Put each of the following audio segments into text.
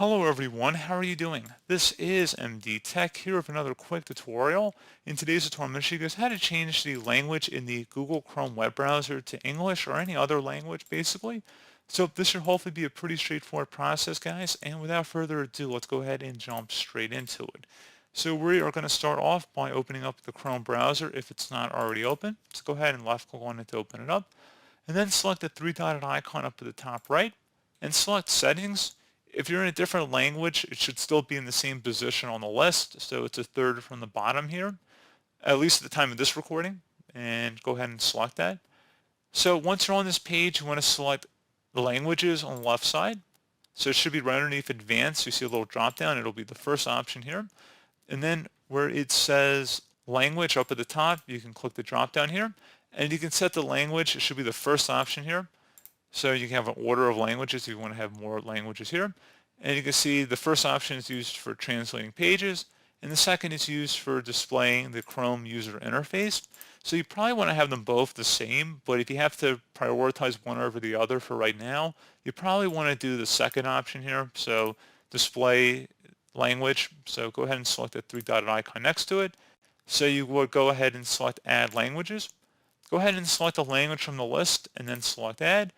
Hello everyone, how are you doing? This is MD Tech here with another quick tutorial. In today's tutorial, I'm going to show you guys how to change the language in the Google Chrome web browser to English or any other language basically. So this should hopefully be a pretty straightforward process, guys, and without further ado, let's go ahead and jump straight into it. So we are going to start off by opening up the Chrome browser if it's not already open. So go ahead and left click on it to open it up, and then select the three-dotted icon up at the top right, and select Settings. If you're in a different language, it should still be in the same position on the list, so it's a third from the bottom here, at least at the time of this recording, and go ahead and select that. So once you're on this page, you want to select the languages on the left side. So it should be right underneath Advanced. You see a little drop down. It'll be the first option here. And then where it says Language up at the top, you can click the drop down here, and you can set the language. It should be the first option here. So you can have an order of languages if you want to have more languages here. And you can see the first option is used for translating pages, and the second is used for displaying the Chrome user interface. So you probably want to have them both the same, but if you have to prioritize one over the other for right now, you probably want to do the second option here. So display language. So go ahead and select the three-dotted icon next to it. So you would go ahead and select Add Languages. Go ahead and select a language from the list and then select Add.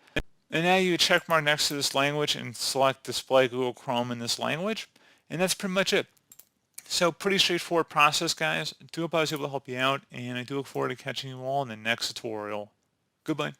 And now you check mark next to this language and select Display Google Chrome in this language. And that's pretty much it. So pretty straightforward process, guys. I do hope I was able to help you out, and I do look forward to catching you all in the next tutorial. Goodbye.